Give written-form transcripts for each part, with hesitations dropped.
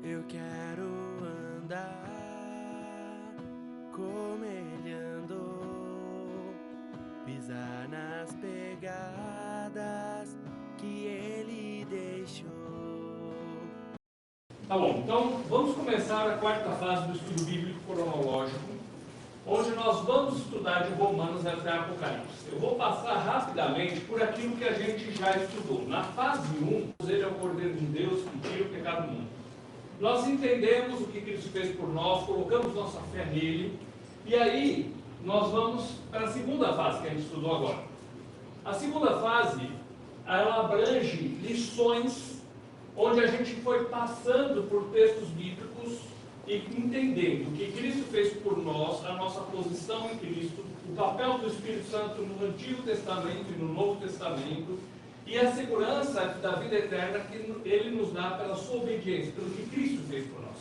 Eu quero andar como ele andou, pisar nas pegadas que ele deixou. Tá bom, então vamos começar a quarta fase do estudo bíblico cronológico, onde nós vamos estudar de Romanos até Apocalipse. Eu vou passar rapidamente por aquilo que a gente já estudou. Na fase 1, ele é o Cordeiro de Deus que tira o pecado do mundo. Nós entendemos o que Cristo fez por nós, colocamos nossa fé nele, e aí nós vamos para a segunda fase que a gente estudou agora. A segunda fase, ela abrange lições onde a gente foi passando por textos bíblicos e entendendo o que Cristo fez por nós, a nossa posição em Cristo, o papel do Espírito Santo no Antigo Testamento e no Novo Testamento, e a segurança da vida eterna que Ele nos dá pela sua obediência, pelo que Cristo fez por nós.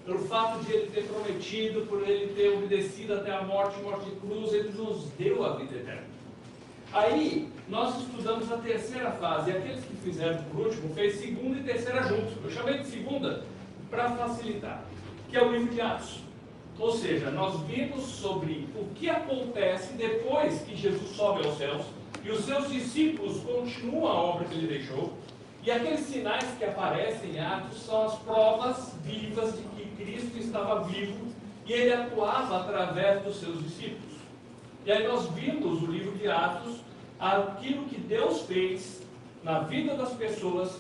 Pelo fato de Ele ter prometido, por Ele ter obedecido até a morte de cruz, Ele nos deu a vida eterna. Aí, nós estudamos a terceira fase, e aqueles que fizeram por último, fez segunda e terceira juntos. Eu chamei de segunda para facilitar, que é o livro de Atos. Ou seja, nós vimos sobre o que acontece depois que Jesus sobe aos céus, e os seus discípulos continuam a obra que ele deixou, e aqueles sinais que aparecem em Atos são as provas vivas de que Cristo estava vivo, e ele atuava através dos seus discípulos. E aí nós vimos o livro de Atos, aquilo que Deus fez na vida das pessoas,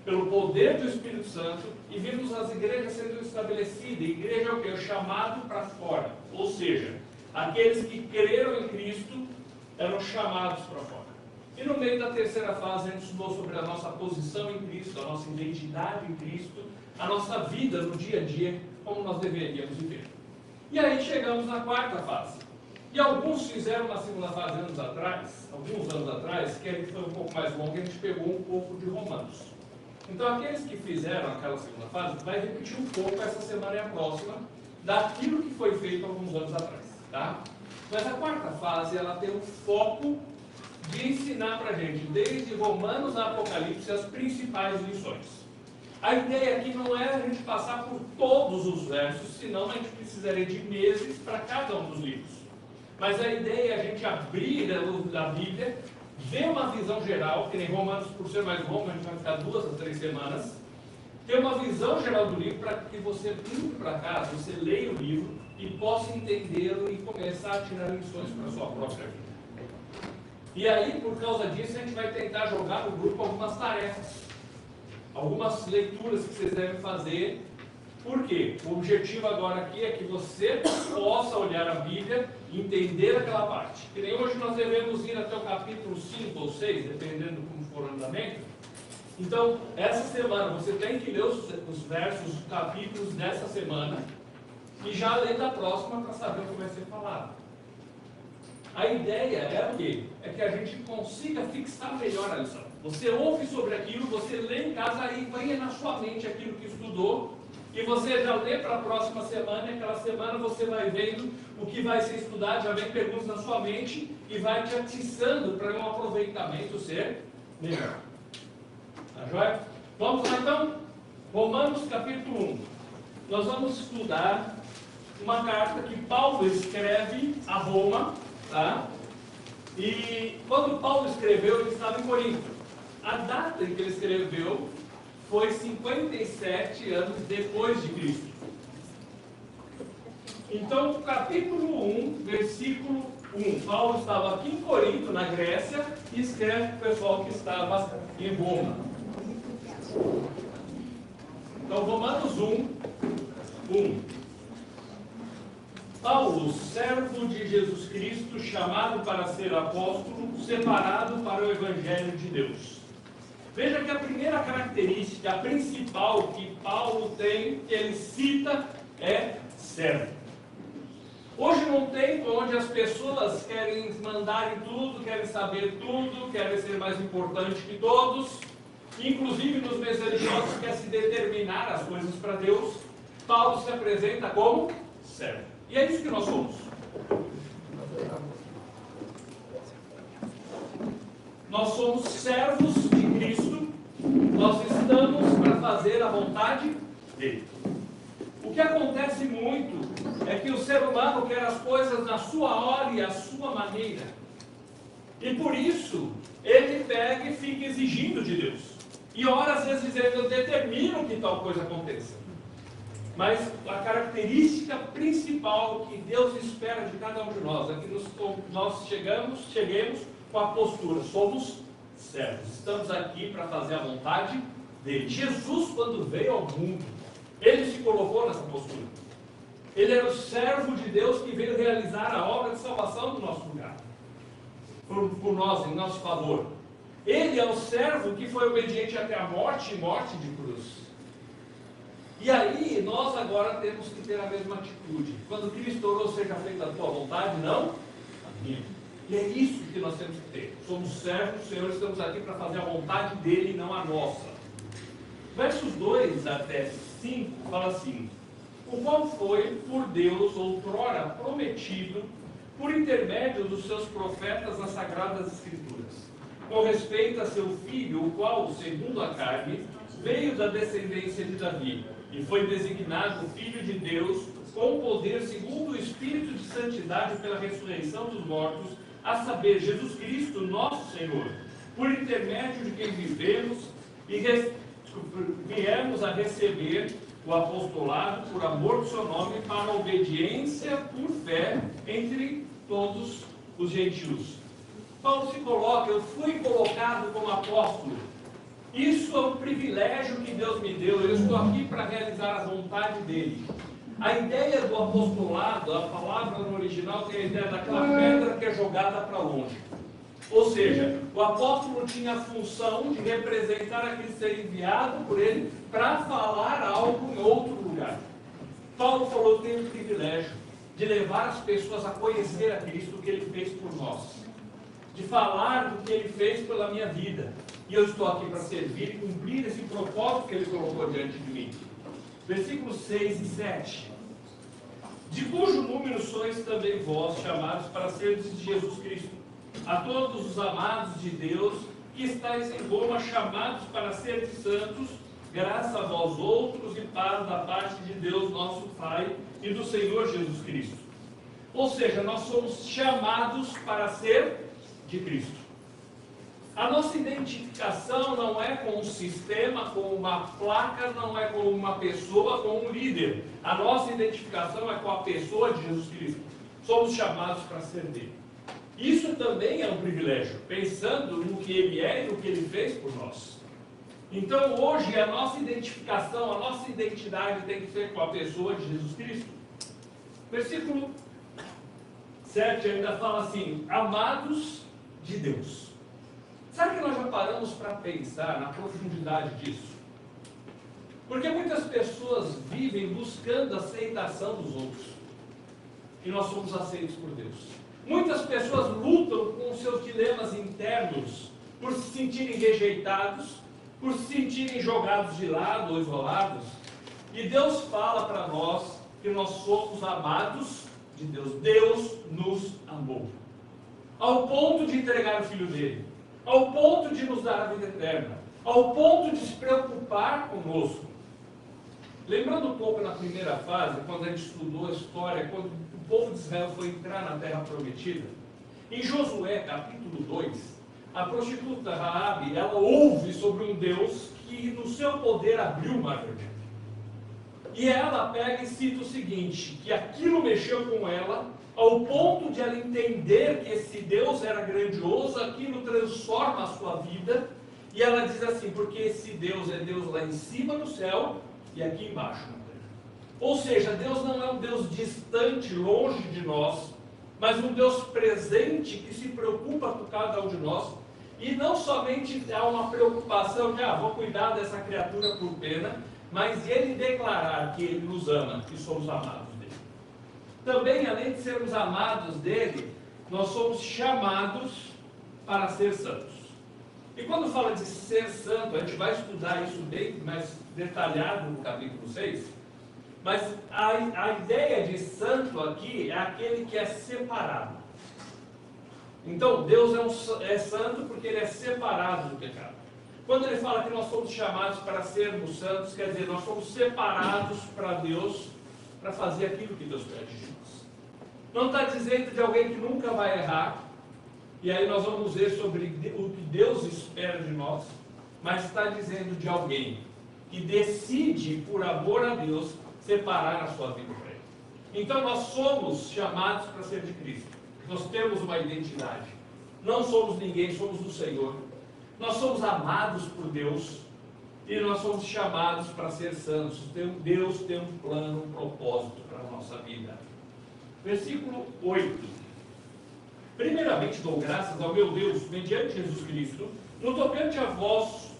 pelo poder do Espírito Santo, e vimos as igrejas sendo estabelecidas. Igreja é o que? O chamado para fora. Ou seja, aqueles que creram em Cristo eram chamados para fora. E no meio da terceira fase a gente estudou sobre a nossa posição em Cristo, a nossa identidade em Cristo, a nossa vida no dia a dia, como nós deveríamos viver. E aí chegamos na quarta fase. E alguns fizeram na segunda fase alguns anos atrás, que foi um pouco mais longa, a gente pegou um pouco de Romanos. Então aqueles que fizeram aquela segunda fase, vai repetir um pouco essa semana e a próxima, daquilo que foi feito alguns anos atrás. Tá? Mas a quarta fase, ela tem o foco de ensinar para a gente, desde Romanos a Apocalipse, as principais lições. A ideia aqui não é a gente passar por todos os versos, senão a gente precisaria de meses para cada um dos livros. Mas a ideia é a gente abrir a Bíblia, ver uma visão geral, que nem Romanos, por ser mais longo, a gente vai ficar 2 a 3 semanas, ter uma visão geral do livro para que você, indo para casa, você leia o livro e possa entendê-lo e começar a tirar lições para a sua própria vida. E aí, por causa disso, a gente vai tentar jogar no grupo algumas tarefas, algumas leituras que vocês devem fazer. Por quê? O objetivo agora aqui é que você possa olhar a Bíblia e entender aquela parte. Que nem hoje nós devemos ir até o capítulo 5 ou 6, dependendo de como for o andamento. Então, essa semana você tem que ler os versos, os capítulos dessa semana e já ler da próxima para saber o que vai ser falado. A ideia é o quê? É que a gente consiga fixar melhor a lição. Você ouve sobre aquilo, você lê em casa e venha na sua mente aquilo que estudou, e você já lê para a próxima semana, e aquela semana você vai vendo o que vai ser estudado, já vem perguntas na sua mente e vai te atiçando para um aproveitamento ser melhor. Tá joia? Vamos lá então? Romanos capítulo 1. Nós vamos estudar uma carta que Paulo escreve a Roma, tá? E quando Paulo escreveu, ele estava em Corinto. A data em que ele escreveu foi 57 anos depois de Cristo. Então, capítulo 1, versículo 1. Paulo estava aqui em Corinto, na Grécia, e escreve para o pessoal que estava em Roma. Então, Romanos 1. Paulo, servo de Jesus Cristo, chamado para ser apóstolo, separado para o Evangelho de Deus. Veja que a primeira característica, a principal que Paulo tem, que ele cita, é servo. Hoje não tem onde as pessoas querem mandar em tudo, querem saber tudo, querem ser mais importante que todos, inclusive nos meios religiosos quer se determinar as coisas para Deus. Paulo se apresenta como servo. E é isso que nós somos. Nós somos servos de Cristo, nós estamos para fazer a vontade dele. O que acontece muito é que o ser humano quer as coisas na sua hora e à sua maneira. E por isso, ele pega e fica exigindo de Deus. E ora, às vezes, ele determina que tal coisa aconteça. Mas a característica principal que Deus espera de cada um de nós é que nós cheguemos com a postura, somos servos. Estamos aqui para fazer a vontade dele. Jesus, quando veio ao mundo, ele se colocou nessa postura. Ele era o servo de Deus que veio realizar a obra de salvação do nosso lugar. Por nós, em nosso favor. Ele é o servo que foi obediente até a morte e morte de cruz. E aí, nós agora temos que ter a mesma atitude. Quando Cristo orou, seja feita a tua vontade, não a minha. E é isso que nós temos que ter. Somos servos do Senhor, estamos aqui para fazer a vontade dele e não a nossa. Versos 2 até 5 fala assim: o qual foi por Deus outrora prometido por intermédio dos seus profetas nas Sagradas Escrituras, com respeito a seu filho, o qual, segundo a carne, veio da descendência de Davi, e foi designado Filho de Deus, com poder segundo o Espírito de Santidade pela ressurreição dos mortos, a saber, Jesus Cristo, nosso Senhor, por intermédio de quem vivemos e viemos a receber o apostolado por amor do seu nome para a obediência por fé entre todos os gentios. Paulo se coloca, eu fui colocado como apóstolo. Isso é um privilégio que Deus me deu. Eu estou aqui para realizar a vontade dele. A ideia do apostolado, a palavra no original tem a ideia daquela pedra que é jogada para longe. Ou seja, o apóstolo tinha a função de representar aquele ser enviado por ele para falar algo em outro lugar. Paulo falou, eu tenho o privilégio de levar as pessoas a conhecer a Cristo, o que ele fez por nós. De falar do que ele fez pela minha vida. E eu estou aqui para servir e cumprir esse propósito que ele colocou diante de mim. Versículos 6 e 7. De cujo número sois também vós chamados para seres de Jesus Cristo. A todos os amados de Deus que estáis em Roma, chamados para seres santos, graça a vós outros e paz da parte de Deus nosso Pai e do Senhor Jesus Cristo. Ou seja, nós somos chamados para ser de Cristo. A nossa identificação não é com um sistema, com uma placa, não é com uma pessoa, com um líder. A nossa identificação é com a pessoa de Jesus Cristo. Somos chamados para ser dele. Isso também é um privilégio, pensando no que ele é e no que ele fez por nós. Então hoje a nossa identificação, a nossa identidade tem que ser com a pessoa de Jesus Cristo. Versículo 7 ainda fala assim, amados de Deus. Sabe que nós já paramos para pensar na profundidade disso? Porque muitas pessoas vivem buscando a aceitação dos outros. E nós somos aceitos por Deus. Muitas pessoas lutam com os seus dilemas internos, por se sentirem rejeitados, por se sentirem jogados de lado ou isolados. E Deus fala para nós que nós somos amados de Deus. Deus nos amou. Ao ponto de entregar o Filho dele. Ao ponto de nos dar a vida eterna. Ao ponto de se preocupar conosco. Lembrando um pouco na primeira fase, quando a gente estudou a história, quando o povo de Israel foi entrar na terra prometida, em Josué, capítulo 2, a prostituta Raabe, ela ouve sobre um Deus que no seu poder abriu o mar vermelho. E ela pega e cita o seguinte, que aquilo mexeu com ela, ao ponto de ela entender que esse Deus era grandioso, aquilo transforma a sua vida, e ela diz assim, porque esse Deus é Deus lá em cima no céu, e aqui embaixo na terra. Ou seja, Deus não é um Deus distante, longe de nós, mas um Deus presente que se preocupa com cada um de nós. E não somente há uma preocupação de, vou cuidar dessa criatura por pena, mas ele declarar que ele nos ama, que somos amados dele. Também, além de sermos amados dele, nós somos chamados para ser santos. E quando fala de ser santo, a gente vai estudar isso bem mais detalhado no capítulo 6, mas a ideia de santo aqui é aquele que é separado. Então, Deus é santo porque ele é separado do pecado. Quando ele fala que nós somos chamados para sermos santos, quer dizer, nós somos separados para Deus, para fazer aquilo que Deus pede de nós. Não está dizendo de alguém que nunca vai errar, e aí nós vamos ver sobre o que Deus espera de nós, mas está dizendo de alguém que decide, por amor a Deus, separar a sua vida para Ele. Então nós somos chamados para ser de Cristo. Nós temos uma identidade. Não somos ninguém, somos do Senhor. Nós somos amados por Deus e nós somos chamados para ser santos. Deus tem um plano, um propósito para a nossa vida. Versículo 8. Primeiramente dou graças ao meu Deus, mediante Jesus Cristo, no tocante a vós,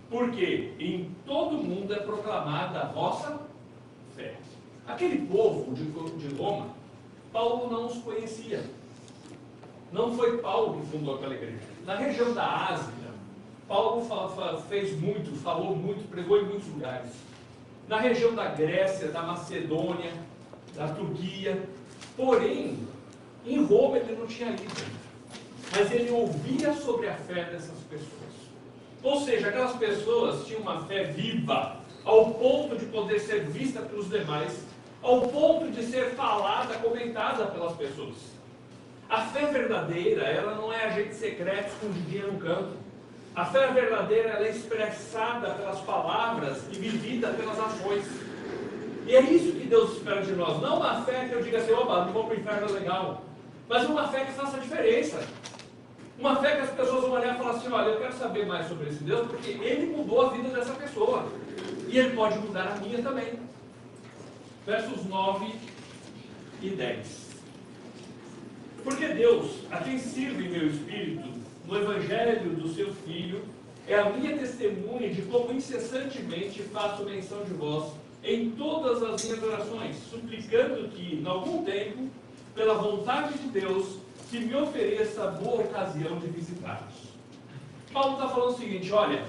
porque em todo o mundo é proclamada a vossa fé. Aquele povo de Roma, Paulo não os conhecia. Não foi Paulo que fundou aquela igreja. Na região da Ásia, Paulo fez muito, falou muito, pregou em muitos lugares. Na região da Grécia, da Macedônia, da Turquia. Porém, em Roma ele não tinha ido. Mas ele ouvia sobre a fé dessas pessoas. Ou seja, aquelas pessoas tinham uma fé viva, ao ponto de poder ser vista pelos demais, ao ponto de ser falada, comentada pelas pessoas. A fé verdadeira, ela não é agente secreto escondidinha no canto. A fé verdadeira, ela é expressada pelas palavras e vivida pelas ações. E é isso que Deus espera de nós. Não uma fé que eu diga assim, opa, não vou para o inferno, é legal. Mas uma fé que faça diferença. Uma fé que as pessoas vão olhar e falar assim, olha, eu quero saber mais sobre esse Deus, porque Ele mudou a vida dessa pessoa. E Ele pode mudar a minha também. Versos 9 e 10. Porque Deus, a quem sirvo em meu espírito, no Evangelho do seu Filho, é a minha testemunha de como incessantemente faço menção de vós em todas as minhas orações, suplicando que, em algum tempo, pela vontade de Deus, se me ofereça a boa ocasião de visitá-los. Paulo está falando o seguinte, olha,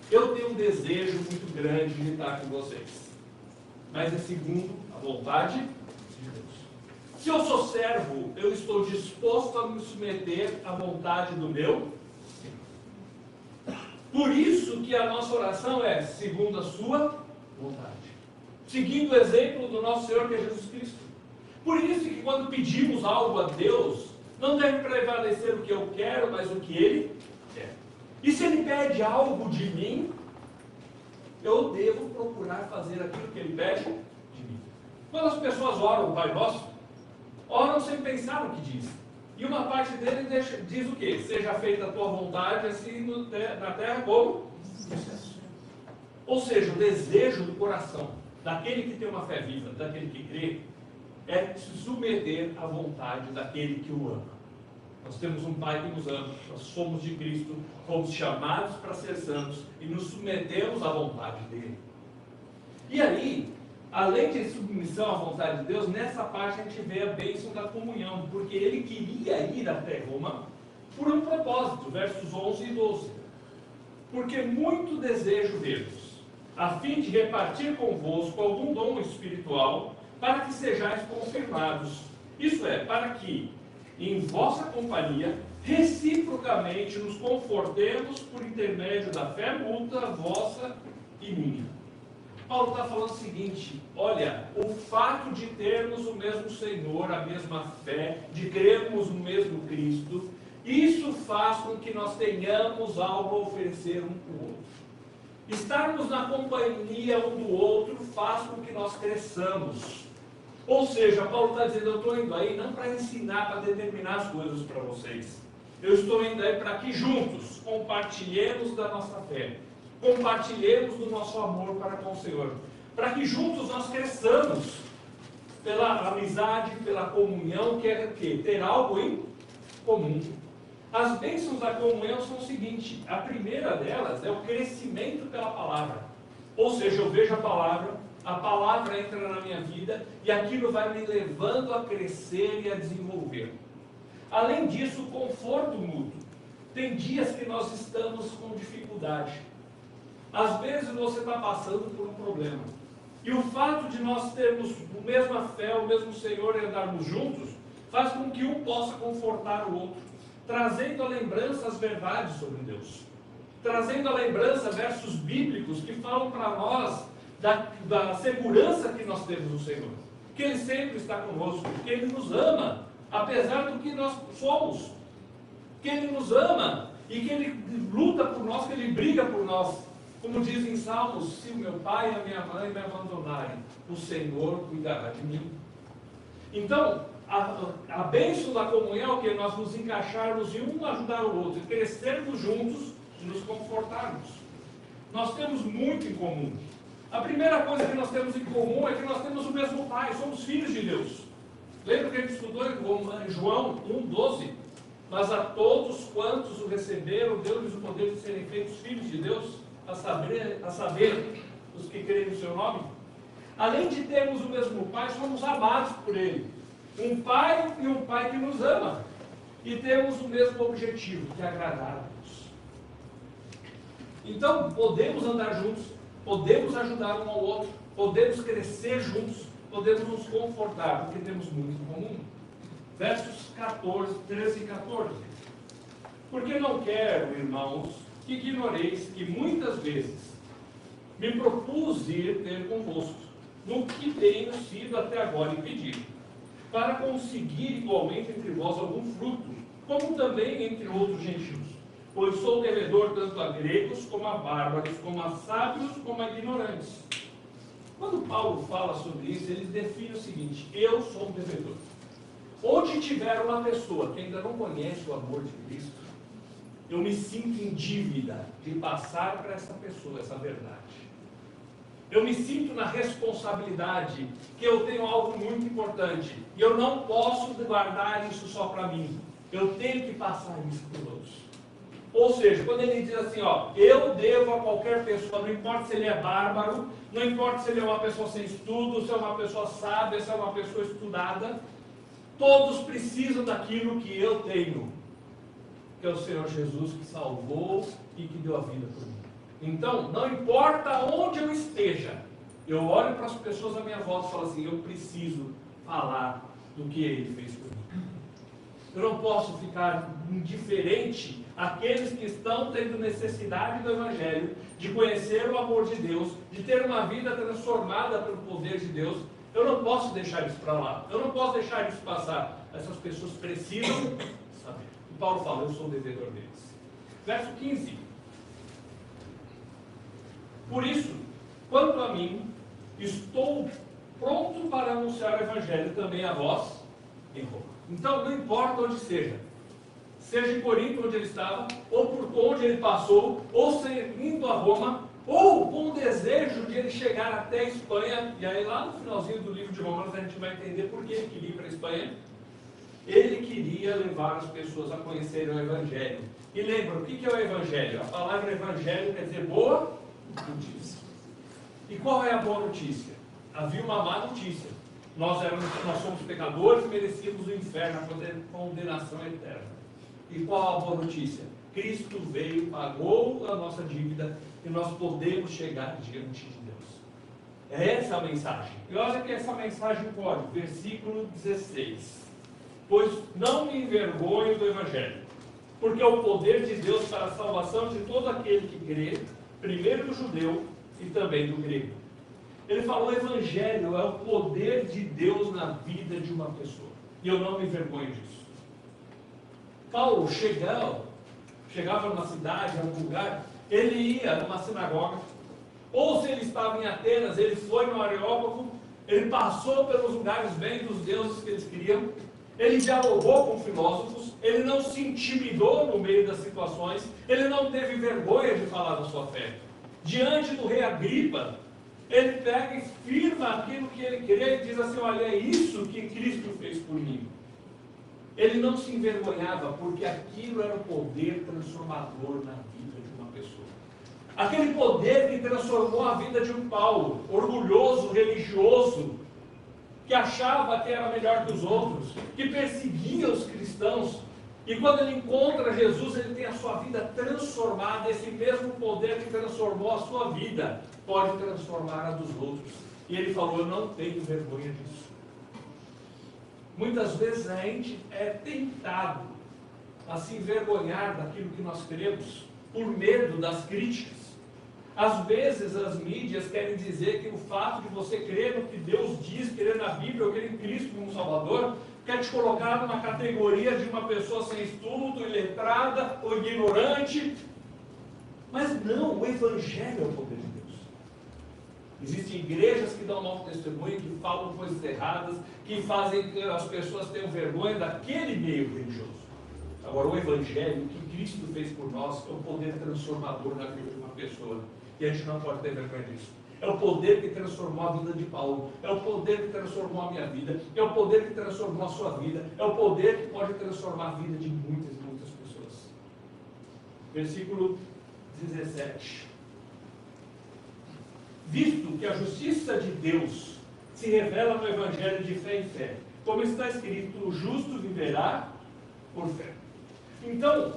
eu tenho um desejo muito grande de estar com vocês, mas é segundo a vontade de Deus. Se eu sou servo, eu estou disposto a me submeter à vontade do meu Senhor. Por isso que a nossa oração é segundo a sua vontade, seguindo o exemplo do nosso Senhor, que é Jesus Cristo. Por isso que quando pedimos algo a Deus, não deve prevalecer o que eu quero, mas o que Ele quer. E se Ele pede algo de mim, eu devo procurar fazer aquilo que Ele pede de mim. Quando as pessoas oram o Pai Nosso, oram sem pensar no que diz. E uma parte dele diz o quê? Seja feita a tua vontade, assim na terra como no céu. Ou seja, o desejo do coração daquele que tem uma fé viva, daquele que crê, é se submeter à vontade daquele que o ama. Nós temos um Pai que nos ama, nós somos de Cristo, fomos chamados para ser santos e nos submetemos à vontade dele. E aí, além de submissão à vontade de Deus, nessa parte a gente vê a bênção da comunhão, porque ele queria ir até Roma por um propósito, versos 11 e 12. Porque muito desejo ver-vos, a fim de repartir convosco algum dom espiritual, para que sejais confirmados. Isso é, para que, em vossa companhia, reciprocamente nos confortemos por intermédio da fé mútua, vossa e minha. Paulo está falando o seguinte, olha, o fato de termos o mesmo Senhor, a mesma fé, de crermos no mesmo Cristo, isso faz com que nós tenhamos algo a oferecer um para o outro. Estarmos na companhia um do outro faz com que nós cresçamos. Ou seja, Paulo está dizendo, eu estou indo aí não para ensinar, para determinar as coisas para vocês. Eu estou indo aí para que juntos compartilhemos da nossa fé, compartilhemos do nosso amor para com o Senhor, para que juntos nós cresçamos pela amizade, pela comunhão, que é o quê? Ter algo em comum. As bênçãos da comunhão são o seguinte, a primeira delas é o crescimento pela palavra. Ou seja, eu vejo a palavra entra na minha vida e aquilo vai me levando a crescer e a desenvolver. Além disso, o conforto mútuo. Tem dias que nós estamos com dificuldade. Às vezes você está passando por um problema. E o fato de nós termos a mesma fé, o mesmo Senhor e andarmos juntos, faz com que um possa confortar o outro, trazendo à lembrança as verdades sobre Deus. trazendo a lembrança versos bíblicos que falam para nós da segurança que nós temos no Senhor. Que Ele sempre está conosco, que Ele nos ama, apesar do que nós somos. Que Ele nos ama e que Ele luta por nós, que Ele briga por nós. Como diz em Salmos, se o meu pai e a minha mãe me abandonarem, o Senhor cuidará de mim. Então, a bênção da comunhão é que nós nos encaixarmos em um ajudar o outro, crescermos juntos e nos confortarmos. Nós temos muito em comum. A primeira coisa que nós temos em comum é que nós temos o mesmo Pai, somos filhos de Deus. Lembra que a gente estudou em João 1,12? Mas a todos quantos o receberam, deu-lhes o poder de serem feitos filhos de Deus, a saber os que creem no seu nome. Além de termos o mesmo Pai, somos amados por Ele. Um Pai e um Pai que nos ama. E temos o mesmo objetivo, que é agradar a Deus. Então, podemos andar juntos, podemos ajudar um ao outro, podemos crescer juntos, podemos nos confortar, porque temos muito em comum. Versos 13 e 14. Porque não quero, irmãos, que ignoreis que muitas vezes me propus ir ter convosco, no que tenho sido até agora impedido, para conseguir igualmente entre vós algum fruto, como também entre outros gentios. Pois sou devedor tanto a gregos, como a bárbaros, como a sábios, como a ignorantes. Quando Paulo fala sobre isso, ele define o seguinte: eu sou um devedor. Onde tiver uma pessoa que ainda não conhece o amor de Cristo, eu me sinto em dívida de passar para essa pessoa essa verdade. Eu me sinto na responsabilidade que eu tenho algo muito importante e eu não posso guardar isso só para mim. Eu tenho que passar isso para os outros. Ou seja, quando ele diz assim, ó, eu devo a qualquer pessoa, não importa se ele é bárbaro, não importa se ele é uma pessoa sem estudo, se é uma pessoa sábia, se é uma pessoa estudada, todos precisam daquilo que eu tenho, que é o Senhor Jesus que salvou e que deu a vida por mim. Então, não importa onde eu esteja, eu olho para as pessoas à minha volta e falo assim, eu preciso falar do que Ele fez por mim. Eu não posso ficar indiferente àqueles que estão tendo necessidade do Evangelho, de conhecer o amor de Deus, de ter uma vida transformada pelo poder de Deus. Eu não posso deixar isso para lá. Eu não posso deixar isso passar. Essas pessoas precisam saber. E Paulo fala, eu sou o devedor deles. Verso 15. Por isso, quanto a mim, estou pronto para anunciar o Evangelho também a vós em Roma. Então, não importa onde seja em Corinto, onde ele estava, ou por onde ele passou, ou indo a Roma, ou com o desejo de ele chegar até a Espanha, e aí lá no finalzinho do livro de Romanos a gente vai entender por que ele queria ir para a Espanha. Ele queria levar as pessoas a conhecerem o Evangelho. E lembra, o que é o Evangelho? A palavra Evangelho quer dizer boa notícia. E qual é a boa notícia? Havia uma má notícia. Nós somos pecadores e merecíamos o inferno, a condenação eterna. E qual a boa notícia? Cristo veio, pagou a nossa dívida e nós podemos chegar diante de Deus. É essa a mensagem. E olha que essa mensagem pode, versículo 16. Pois não me envergonho do Evangelho, porque é o poder de Deus para a salvação de todo aquele que crê, primeiro do judeu e também do grego. Ele falou, o Evangelho é o poder de Deus na vida de uma pessoa. E eu não me envergonho disso. Paulo chegava numa cidade, em algum lugar, ele ia numa sinagoga, ou se ele estava em Atenas, ele foi no Areópago, ele passou pelos lugares bem dos deuses que eles queriam, ele dialogou com filósofos, ele não se intimidou no meio das situações, ele não teve vergonha de falar da sua fé. Diante do rei Agripa, ele pega e firma aquilo que ele queria e diz assim, olha, é isso que Cristo fez por mim. Ele não se envergonhava, porque aquilo era o poder transformador na vida de uma pessoa. Aquele poder que transformou a vida de um Paulo, orgulhoso, religioso, que achava que era melhor que os outros, que perseguia os cristãos, e quando ele encontra Jesus, ele tem a sua vida transformada. Esse mesmo poder que transformou a sua vida, pode transformar a dos outros. E ele falou, eu não tenho vergonha disso. Muitas vezes a gente é tentado a se envergonhar daquilo que nós queremos, por medo das críticas. Às vezes as mídias querem dizer que o fato de você crer no que Deus diz, crer na Bíblia ou crer em Cristo como Salvador, quer te colocar numa categoria de uma pessoa sem estudo, iletrada ou ignorante. Mas não, o Evangelho é o poder de Deus. Existem igrejas que dão mau testemunho, que falam coisas erradas, que fazem que as pessoas tenham vergonha daquele meio religioso. Agora, o Evangelho, o que Cristo fez por nós, é o poder transformador na vida de uma pessoa. E a gente não pode ter vergonha disso. É o poder que transformou a vida de Paulo. É o poder que transformou a minha vida. É o poder que transformou a sua vida. É o poder que pode transformar a vida de muitas e muitas pessoas. Versículo 17. Visto que a justiça de Deus se revela no Evangelho de fé em fé, como está escrito, o justo viverá por fé. Então,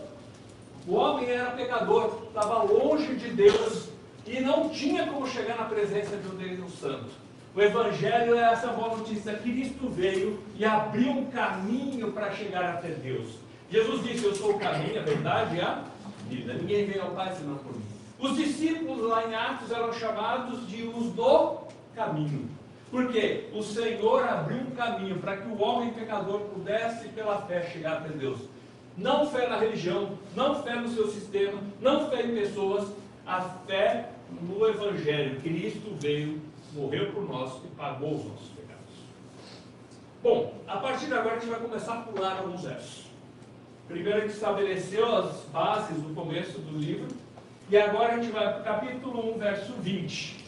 o homem era pecador, estava longe de Deus e não tinha como chegar na presença de um Deus santo. O Evangelho é essa boa notícia. Cristo veio e abriu um caminho para chegar até Deus. Jesus disse: eu sou o caminho, a verdade e a vida. Ninguém vem ao Pai senão por mim. Os discípulos lá em Atos eram chamados de os do caminho. Porque o Senhor abriu um caminho para que o homem pecador pudesse, pela fé, chegar até Deus. Não fé na religião, não fé no seu sistema, não fé em pessoas, a fé no Evangelho. Cristo veio, morreu por nós e pagou os nossos pecados. Bom, a partir de agora a gente vai começar a pular alguns versos. Primeiro a gente estabeleceu as bases do começo do livro, e agora a gente vai para o capítulo 1, verso 20.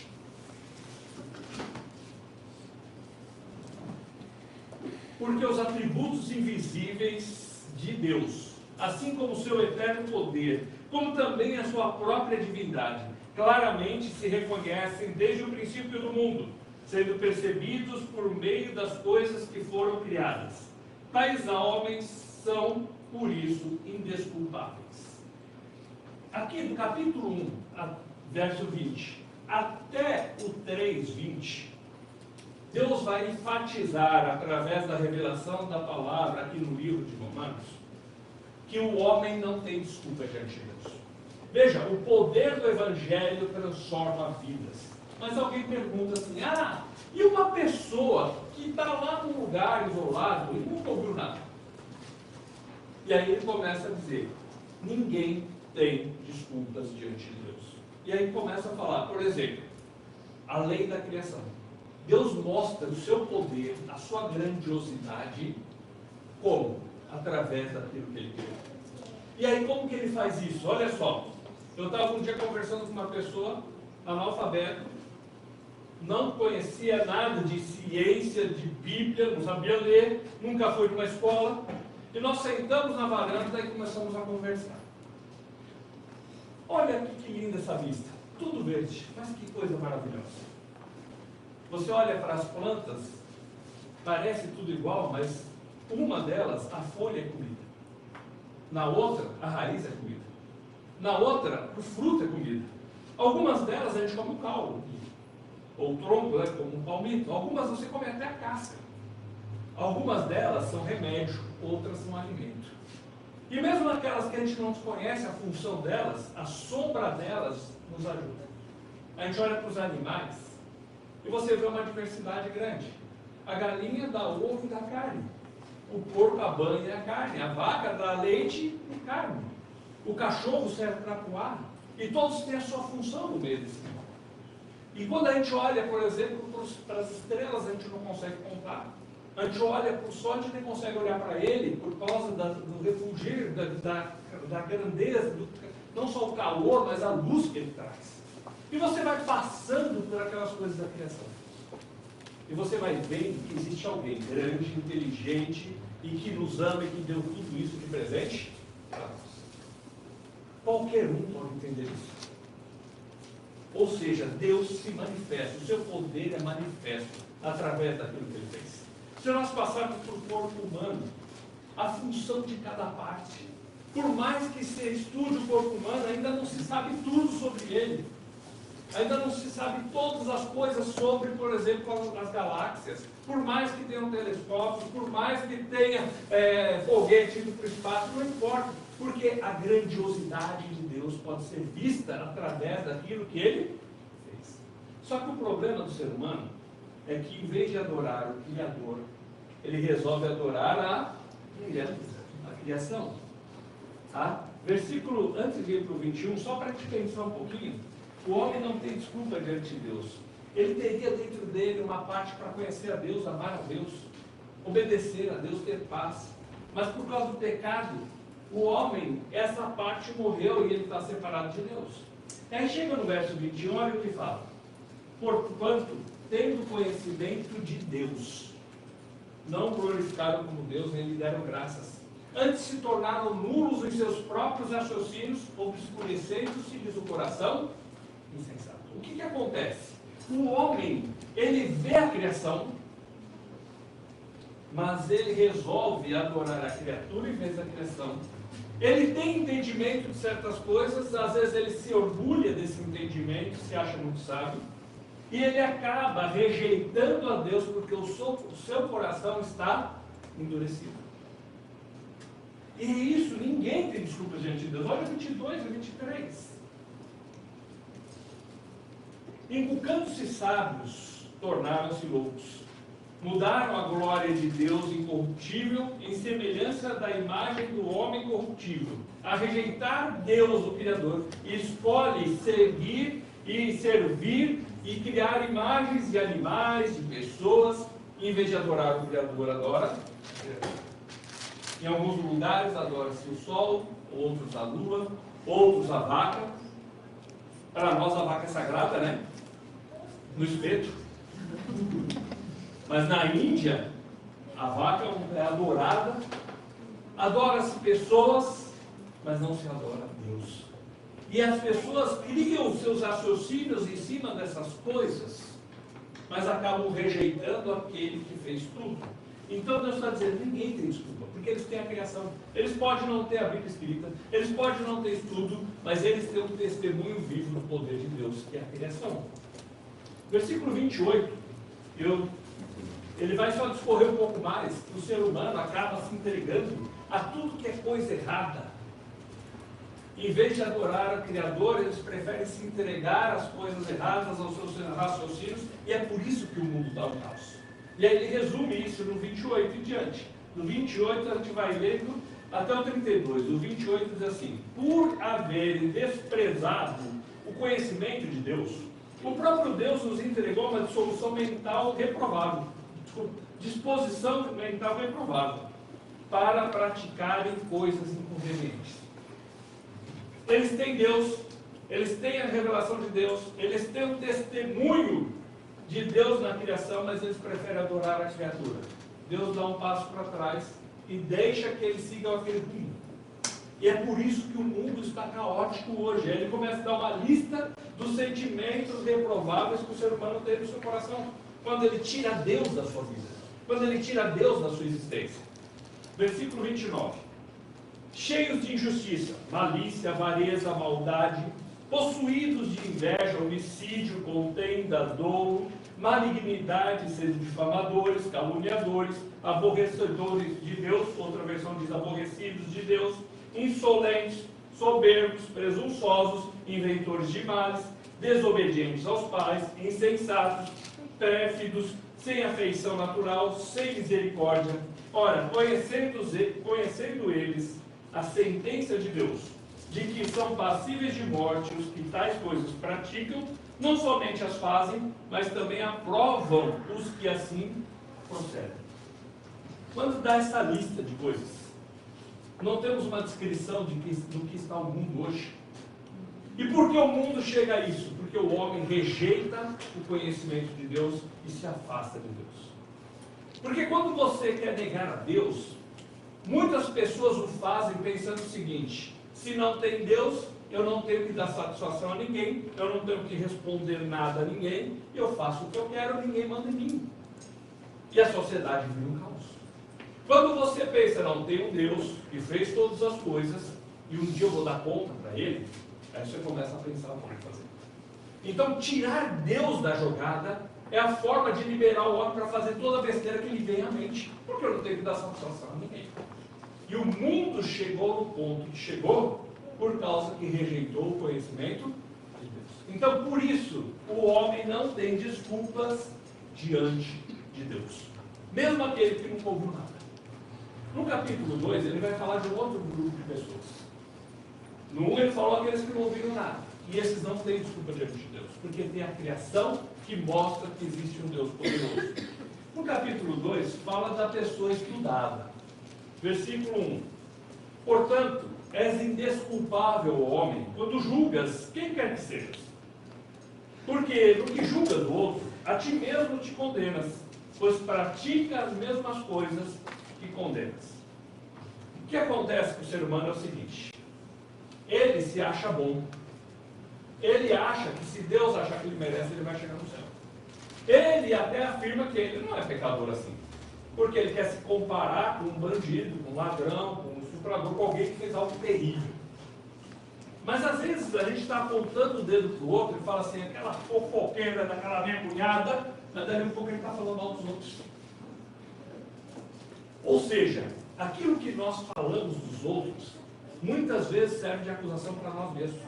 Porque os atributos invisíveis de Deus, assim como o seu eterno poder, como também a sua própria divindade, claramente se reconhecem desde o princípio do mundo, sendo percebidos por meio das coisas que foram criadas. Tais homens são, por isso, indesculpáveis. Aqui do capítulo 1, verso 20, até o 3, 20, Deus vai enfatizar, através da revelação da palavra aqui no livro de Romanos, que o homem não tem desculpa diante de Deus. Veja, o poder do Evangelho transforma vidas. Mas alguém pergunta assim: e uma pessoa que está lá num lugar isolado e nunca ouviu nada? E aí ele começa a dizer: ninguém tem desculpas diante de Deus. E aí começa a falar, por exemplo, a lei da criação. Deus mostra o seu poder, a sua grandiosidade, como? Através daquilo que Ele criou. E aí como que Ele faz isso? Olha só, eu estava um dia conversando com uma pessoa analfabeta, não conhecia nada de ciência, de Bíblia, não sabia ler, nunca foi numa escola, e nós sentamos na varanda e começamos a conversar. Olha que linda essa vista, tudo verde, mas que coisa maravilhosa. Você olha para as plantas, parece tudo igual, mas uma delas, a folha é comida. Na outra, a raiz é comida. Na outra, o fruto é comida. Algumas delas a gente come o caule, ou o tronco, né, como um palmito. Algumas você come até a casca. Algumas delas são remédio, outras são alimento. E mesmo aquelas que a gente não conhece a função delas, a sombra delas nos ajuda. A gente olha para os animais e você vê uma diversidade grande. A galinha dá ovo e dá carne. O porco, a banha e a carne. A vaca dá leite e carne. O cachorro serve para coar. E todos têm a sua função no meio desse mundo. E quando a gente olha, por exemplo, para as estrelas, a gente não consegue contar. A gente olha para o sol, a gente nem consegue olhar para ele por causa do refulgir, da grandeza, não só o calor, mas a luz que ele traz. E você vai passando por aquelas coisas da criação. E você vai vendo que existe alguém grande, inteligente e que nos ama e que deu tudo isso de presente para nós. Qualquer um pode entender isso. Ou seja, Deus se manifesta, o seu poder é manifesto através daquilo que ele fez. Se nós passarmos por corpo humano, a função de cada parte, por mais que se estude o corpo humano, ainda não se sabe tudo sobre ele. Ainda não se sabe todas as coisas sobre, por exemplo, as galáxias. Por mais que tenha um telescópio, por mais que tenha foguete indo para o espaço, não importa. Porque a grandiosidade de Deus pode ser vista através daquilo que Ele fez. Só que o problema do ser humano é que, em vez de adorar o Criador, ele resolve adorar a criação. Tá? Versículo, antes de ir para o 21, só para te pensar um pouquinho, o homem não tem desculpa diante de Deus. Ele teria dentro dele uma parte para conhecer a Deus, amar a Deus, obedecer a Deus, ter paz. Mas por causa do pecado, o homem, essa parte morreu e ele está separado de Deus. Aí chega no verso 21, olha o que fala. Porquanto, tendo conhecimento de Deus, não glorificaram como Deus, nem lhe deram graças. Antes se tornaram nulos em seus próprios raciocínios, obscurecendo-se-lhes o coração insensato. O que acontece? O homem, ele vê a criação, mas ele resolve adorar a criatura em vez da criação. Ele tem entendimento de certas coisas, às vezes ele se orgulha desse entendimento, se acha muito sábio, e ele acaba rejeitando a Deus porque o seu coração está endurecido. E isso, ninguém tem desculpa diante de Deus. Olha 22 e 23. Inculcando-se sábios, tornaram-se loucos. Mudaram a glória de Deus incorruptível em semelhança da imagem do homem corruptível. A rejeitar Deus, o Criador, escolhe seguir e servir e criar imagens de animais, de pessoas, em vez de adorar o Criador, adora. Em alguns lugares adora-se o sol, outros a lua, outros a vaca. Para nós a vaca é sagrada, né? No espeto. Mas na Índia, a vaca é adorada. Adora-se pessoas, mas não se adora a Deus. E as pessoas criam seus raciocínios em cima dessas coisas, mas acabam rejeitando aquele que fez tudo. Então Deus está dizendo, ninguém tem desculpa, porque eles têm a criação. Eles podem não ter a Bíblia escrita, eles podem não ter estudo, mas eles têm um testemunho vivo do poder de Deus, que é a criação. Versículo 28, ele vai só discorrer um pouco mais, que o ser humano acaba se entregando a tudo que é coisa errada. Em vez de adorar o Criador, eles preferem se entregar às coisas erradas, aos seus raciocínios, e é por isso que o mundo está um caos. E aí ele resume isso no 28 e diante. No 28 a gente vai lendo até o 32. O 28 diz assim: por haverem desprezado o conhecimento de Deus, o próprio Deus nos entregou uma dissolução mental reprovável, disposição mental reprovável, para praticarem coisas inconvenientes. Eles têm Deus, eles têm a revelação de Deus, eles têm o testemunho de Deus na criação, mas eles preferem adorar a criatura. Deus dá um passo para trás e deixa que eles sigam aquele rumo. E é por isso que o mundo está caótico hoje. Ele começa a dar uma lista dos sentimentos reprováveis que o ser humano tem no seu coração, quando ele tira Deus da sua vida, quando ele tira Deus da sua existência. Versículo 29. Cheios de injustiça, malícia, avareza, maldade, possuídos de inveja, homicídio, contenda, dolo, malignidade, sendo difamadores, caluniadores, aborrecedores de Deus, outra versão diz aborrecidos de Deus, insolentes, soberbos, presunçosos, inventores de males, desobedientes aos pais, insensatos, pérfidos, sem afeição natural, sem misericórdia. Ora, conhecendo eles a sentença de Deus, de que são passíveis de morte os que tais coisas praticam, não somente as fazem, mas também aprovam os que assim procedem. Quando dá essa lista de coisas, não temos uma descrição do que está o mundo hoje. E por que o mundo chega a isso? Porque o homem rejeita o conhecimento de Deus e se afasta de Deus. Porque quando você quer negar a Deus, muitas pessoas o fazem pensando o seguinte: se não tem Deus, eu não tenho que dar satisfação a ninguém, eu não tenho que responder nada a ninguém, eu faço o que eu quero, ninguém manda em mim. E a sociedade vira um caos. Quando você pensa, não, tem um Deus que fez todas as coisas, e um dia eu vou dar conta para ele, aí você começa a pensar o que fazer. Então, tirar Deus da jogada é a forma de liberar o homem para fazer toda a besteira que lhe vem à mente. Porque eu não tenho que dar satisfação a ninguém. E o mundo chegou no ponto que chegou por causa que rejeitou o conhecimento de Deus. Então, por isso, o homem não tem desculpas diante de Deus. Mesmo aquele que não ouviu nada. No capítulo 2, ele vai falar de um outro grupo de pessoas. No 1, ele falou aqueles que não ouviram nada. E esses não têm desculpa diante de Deus. Porque tem a criação que mostra que existe um Deus poderoso. No capítulo 2, fala da pessoa estudada. Versículo 1. Portanto, és indesculpável, homem, quando julgas quem quer que sejas. Porque no que julgas o outro, a ti mesmo te condenas, pois pratica as mesmas coisas que condenas. O que acontece com o ser humano é o seguinte: ele se acha bom. Ele acha que se Deus achar que ele merece, ele vai chegar no céu. Ele até afirma que ele não é pecador assim. Porque ele quer se comparar com um bandido, com um ladrão, com um estuprador, com alguém que fez algo terrível. Mas às vezes a gente está apontando o dedo para o outro e fala assim, aquela fofoqueira daquela minha cunhada, mas daí um pouco ele está falando mal dos outros. Ou seja, aquilo que nós falamos dos outros, muitas vezes serve de acusação para nós mesmos.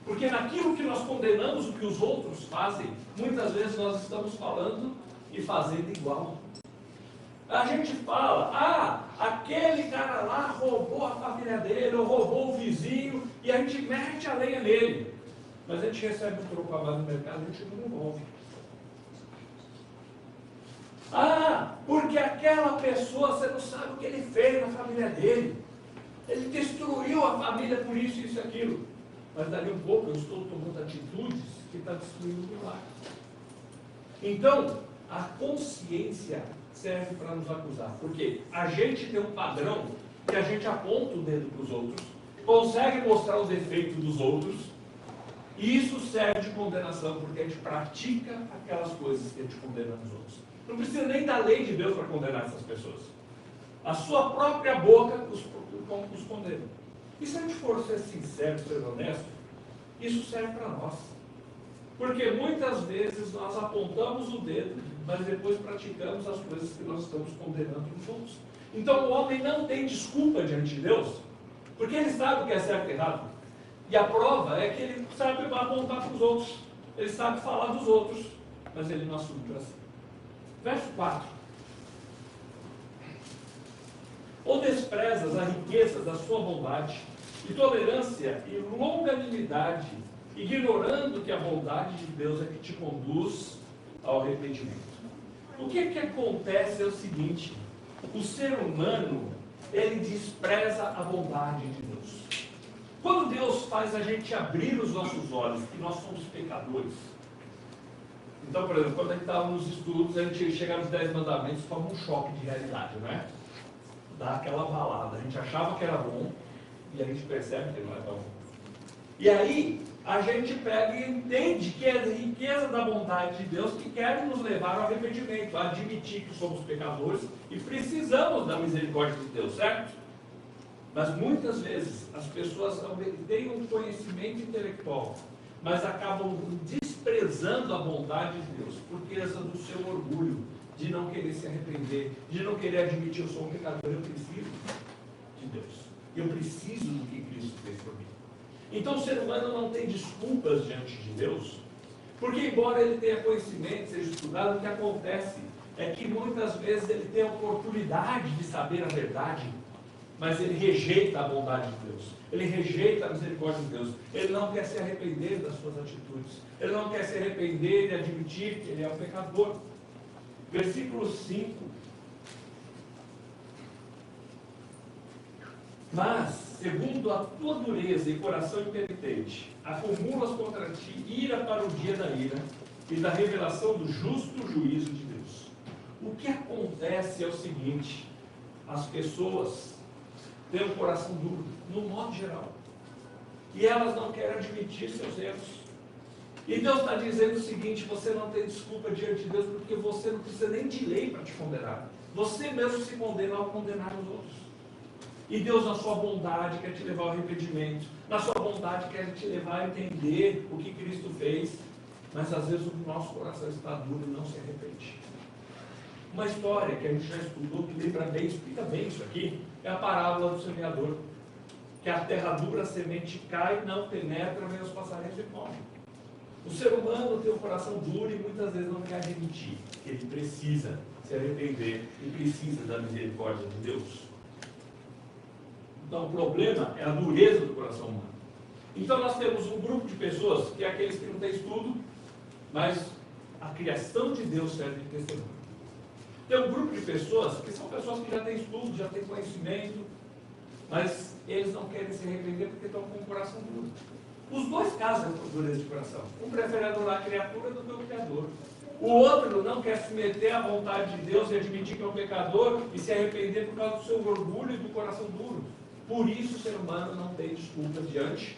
Porque naquilo que nós condenamos o que os outros fazem, muitas vezes nós estamos falando e fazendo igual. A gente fala, aquele cara lá roubou a família dele, ou roubou o vizinho, e a gente mete a lenha nele. Mas a gente recebe um troco a mais no mercado, a gente não envolve. Porque aquela pessoa, você não sabe o que ele fez na família dele. Ele destruiu a família por isso, isso e aquilo. Mas dali um pouco eu estou tomando atitudes que estão destruindo o milagre. Então, a consciência serve para nos acusar. Porque a gente tem um padrão que a gente aponta o dedo para os outros, consegue mostrar os defeitos dos outros, e isso serve de condenação, porque a gente pratica aquelas coisas que a gente condena nos outros. Não precisa nem da lei de Deus para condenar essas pessoas. A sua própria boca os condena. E se a gente for ser sincero, ser honesto, isso serve para nós. Porque muitas vezes nós apontamos o dedo, mas depois praticamos as coisas que nós estamos condenando nos outros. Então o homem não tem desculpa diante de Deus, porque ele sabe o que é certo e errado. E a prova é que ele sabe apontar para os outros, ele sabe falar dos outros, mas ele não assume para si. Verso 4. Ou desprezas a riqueza da sua bondade, e tolerância e longanimidade, ignorando que a bondade de Deus é que te conduz ao arrependimento. O que acontece é o seguinte: o ser humano, ele despreza a bondade de Deus. Quando Deus faz a gente abrir os nossos olhos, que nós somos pecadores. Então, por exemplo, quando a gente estava nos estudos, a gente chegava nos 10 mandamentos, toma um choque de realidade, não é? Dá aquela balada. A gente achava que era bom, e a gente percebe que não é tão bom. E aí, a gente pega e entende que é a riqueza da bondade de Deus que quer nos levar ao arrependimento, a admitir que somos pecadores e precisamos da misericórdia de Deus, certo? Mas muitas vezes as pessoas têm um conhecimento intelectual, mas acabam desprezando a bondade de Deus por causa do seu orgulho, de não querer se arrepender, de não querer admitir: eu sou um pecador, eu preciso de Deus, eu preciso do que Cristo fez por mim. Então o ser humano não tem desculpas diante de Deus, porque embora ele tenha conhecimento, seja estudado, o que acontece é que muitas vezes ele tem a oportunidade de saber a verdade, mas ele rejeita a bondade de Deus, ele rejeita a misericórdia de Deus, ele não quer se arrepender das suas atitudes, ele não quer se arrepender de admitir que ele é um pecador. Versículo 5. Mas, segundo a tua dureza e coração impenitente, acumulas contra ti ira para o dia da ira e da revelação do justo juízo de Deus. O que acontece é o seguinte: as pessoas têm um coração duro, no modo geral, e elas não querem admitir seus erros. E Deus está dizendo o seguinte: você não tem desculpa diante de Deus, porque você não precisa nem de lei para te condenar. Você mesmo se condena ao condenar os outros. E Deus, na sua bondade, quer te levar ao arrependimento. Na sua bondade, quer te levar a entender o que Cristo fez. mas às vezes o nosso coração está duro e não se arrepende. Uma história que a gente já estudou, que lembra bem, explica bem isso aqui, é a parábola do semeador. Que a terra dura, a semente cai, não penetra, vem os passarinhos e comem. O ser humano tem um coração duro e muitas vezes não quer admitir que ele precisa se arrepender e precisa da misericórdia de Deus. Então o problema é a dureza do coração humano. Então nós temos um grupo de pessoas, que é aqueles que não têm estudo, mas a criação de Deus serve de testemunho. Tem um grupo de pessoas que são pessoas que já têm estudo, já têm conhecimento, mas eles não querem se arrepender porque estão com o coração duro. Os dois casos é por dureza de coração. Um prefere adorar a criatura do que o Criador. O outro não quer se meter à vontade de Deus e admitir que é um pecador e se arrepender por causa do seu orgulho e do coração duro. Por isso o ser humano não tem desculpas diante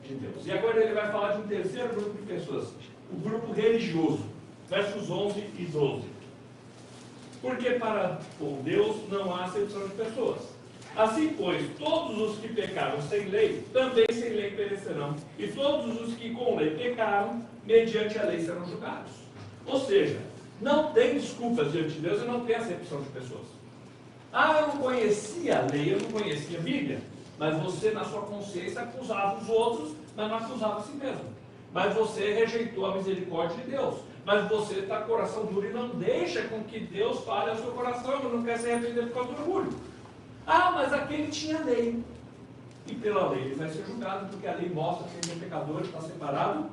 de Deus. E agora ele vai falar de um terceiro grupo de pessoas, o grupo religioso, versos 11 e 12. Porque para com Deus não há acepção de pessoas. Assim, pois, todos os que pecaram sem lei, também sem lei perecerão. E todos os que com lei pecaram, mediante a lei serão julgados. Ou seja, não tem desculpas diante de Deus e não tem acepção de pessoas. Ah, eu não conhecia a lei, eu não conhecia a Bíblia. Mas você, na sua consciência, acusava os outros, mas não acusava a si mesmo. Mas você rejeitou a misericórdia de Deus. Mas você está com o coração duro e não deixa com que Deus fale ao seu coração, e não quer se arrepender por causa do orgulho. Ah, mas aquele tinha lei. E pela lei ele vai ser julgado, porque a lei mostra que ele é pecador, está separado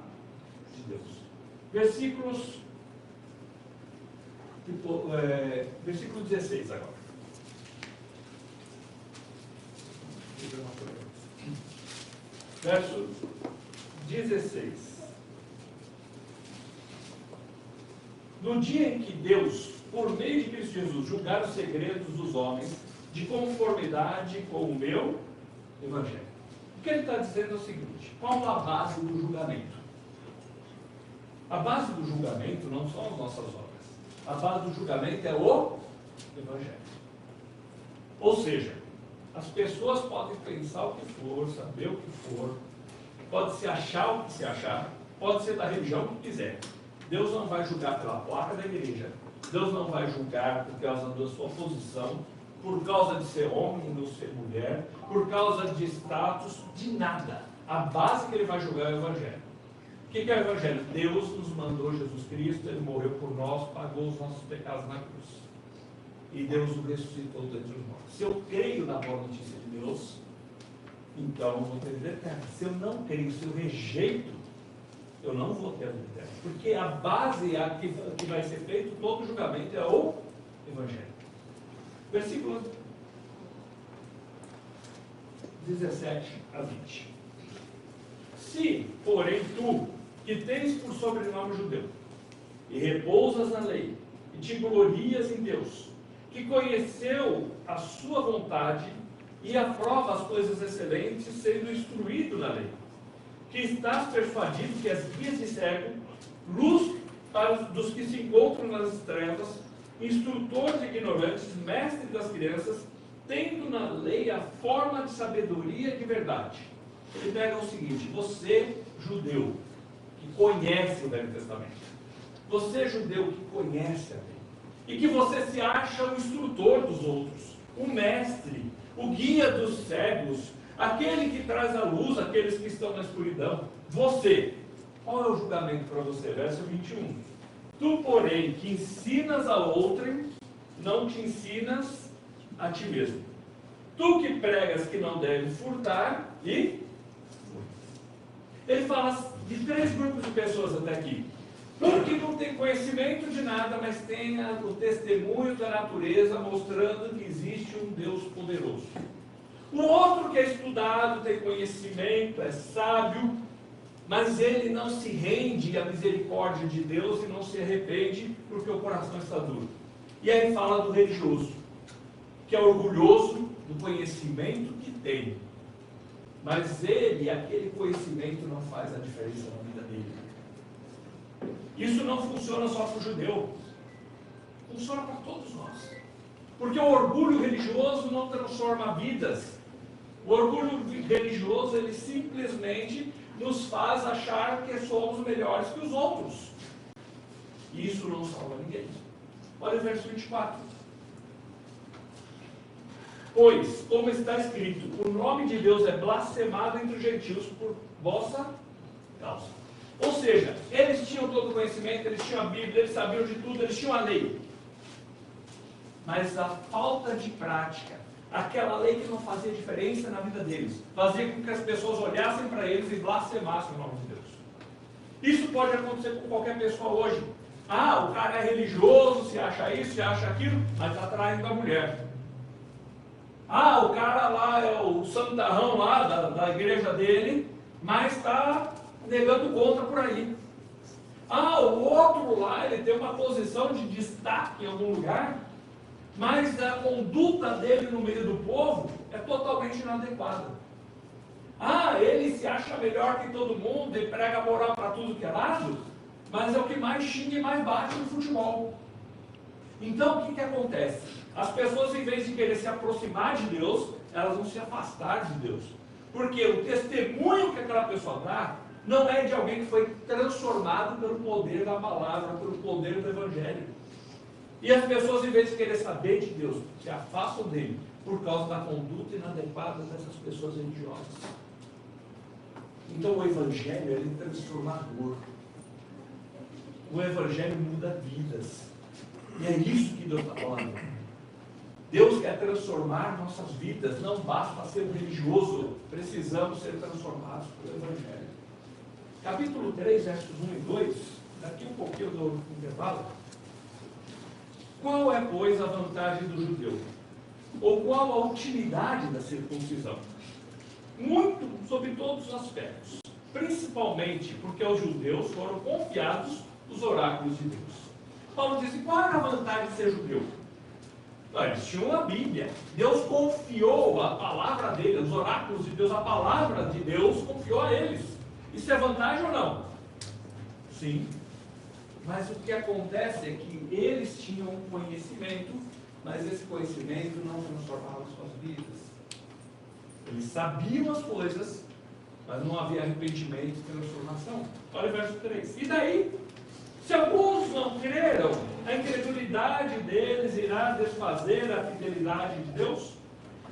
de Deus. Versículo 16 agora. Verso 16. No dia em que Deus, por meio de Cristo Jesus, julgar os segredos dos homens, de conformidade com o meu Evangelho. O que ele está dizendo é o seguinte: qual a base do julgamento? A base do julgamento não são as nossas obras. A base do julgamento é o Evangelho. Ou seja, as pessoas podem pensar o que for, saber o que for, pode se achar o que se achar, pode ser da religião que quiser. Deus não vai julgar pela placa da igreja. Deus não vai julgar por causa da sua posição, por causa de ser homem ou ser mulher, por causa de status, de nada. A base que ele vai julgar é o Evangelho. O que é o Evangelho? Deus nos mandou Jesus Cristo, ele morreu por nós, pagou os nossos pecados na cruz. E Deus o ressuscitou dentre os mortos. Se eu creio na boa notícia de Deus, então eu vou ter vida eterna. Se eu não creio, se eu rejeito, eu não vou ter vida eterna. Porque a base a que vai ser feito todo o julgamento é o Evangelho. Versículo 17 a 20. Se, porém, tu, que tens por sobrenome judeu, e repousas na lei, e te glorias em Deus, que conheceu a sua vontade e aprova as coisas excelentes, sendo instruído na lei, que estás persuadido que as guias de cego, luz para dos que se encontram nas trevas, instrutor de ignorantes, mestre das crianças, tendo na lei a forma de sabedoria e de verdade. Ele pega o seguinte: você, judeu, que conhece o Velho Testamento, você, judeu, que conhece a lei, e que você se acha o instrutor dos outros, o mestre, o guia dos cegos, aquele que traz a luz àqueles que estão na escuridão. Você, qual é o julgamento para você? Verso 21. Tu, porém, que ensinas a outrem, não te ensinas a ti mesmo. Tu que pregas que não deve furtar e... Ele fala de 3 grupos de pessoas até aqui. Um que não tem conhecimento de nada, mas tem o testemunho da natureza mostrando que existe um Deus poderoso. O outro que é estudado, tem conhecimento, é sábio, mas ele não se rende à misericórdia de Deus e não se arrepende porque o coração está duro. E aí fala do religioso, que é orgulhoso do conhecimento que tem, mas aquele conhecimento não faz a diferença na vida dele. Isso não funciona só para o judeu, funciona para todos nós. Porque o orgulho religioso não transforma vidas. O orgulho religioso, ele simplesmente nos faz achar que somos melhores que os outros. E isso não salva ninguém. Olha o verso 24. Pois, como está escrito, o nome de Deus é blasfemado entre os gentios por vossa causa. Ou seja, eles tinham todo o conhecimento, eles tinham a Bíblia, eles sabiam de tudo, eles tinham a lei. Mas a falta de prática, aquela lei que não fazia diferença na vida deles, fazia com que as pessoas olhassem para eles e blasfemassem o nome de Deus. Isso pode acontecer com qualquer pessoa hoje. Ah, o cara é religioso, se acha isso, se acha aquilo, mas está traindo a mulher. Ah, o cara lá é o santarrão lá da igreja dele, mas está negando contra por aí. Ah, o outro lá, ele tem uma posição de destaque em algum lugar, mas a conduta dele no meio do povo é totalmente inadequada. Ah, ele se acha melhor que todo mundo e prega moral para tudo que é lado, mas é o que mais xinga e mais bate no futebol. Então, o que acontece? As pessoas, em vez de querer se aproximar de Deus, elas vão se afastar de Deus. Porque o testemunho que aquela pessoa dá não é de alguém que foi transformado pelo poder da palavra, pelo poder do Evangelho. E as pessoas, em vez de querer saber de Deus, se afastam dele por causa da conduta inadequada dessas pessoas religiosas. Então o Evangelho é transformador. O Evangelho muda vidas. E é isso que Deus está falando. Deus quer transformar nossas vidas. Não basta ser um religioso. Precisamos ser transformados pelo Evangelho. Capítulo 3, versos 1 e 2. Daqui um pouquinho do intervalo. Qual é, pois, a vantagem do judeu? Ou qual a utilidade da circuncisão? Muito sobre todos os aspectos. Principalmente porque aos judeus foram confiados os oráculos de Deus. Paulo disse, qual era a vantagem de ser judeu? Eles tinham a Bíblia. Deus confiou a palavra dele, os oráculos de Deus, a palavra de Deus confiou a eles. Isso é vantagem ou não? Sim. Mas o que acontece é que eles tinham um conhecimento, mas esse conhecimento não transformava suas vidas. Eles sabiam as coisas, mas não havia arrependimento e transformação. Olha o verso 3. E daí? Se alguns não creram, a incredulidade deles irá desfazer a fidelidade de Deus?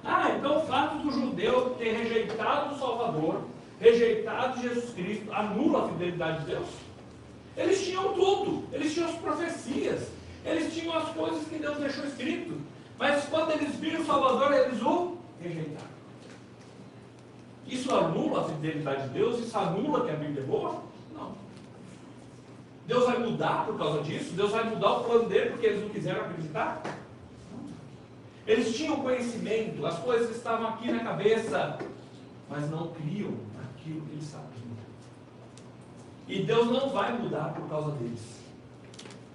Ah, então o fato do judeu ter rejeitado o Salvador, rejeitado Jesus Cristo, anula a fidelidade de Deus? Eles tinham tudo, eles tinham as profecias, eles tinham as coisas que Deus deixou escrito, mas quando eles viram o Salvador, eles o rejeitaram. Isso anula a fidelidade de Deus? Isso anula que a Bíblia é boa? Não. Deus vai mudar por causa disso? Deus vai mudar o plano dele porque eles não quiseram acreditar? Não. Eles tinham conhecimento, as coisas estavam aqui na cabeça, mas não criam naquilo que eles sabiam. E Deus não vai mudar por causa deles.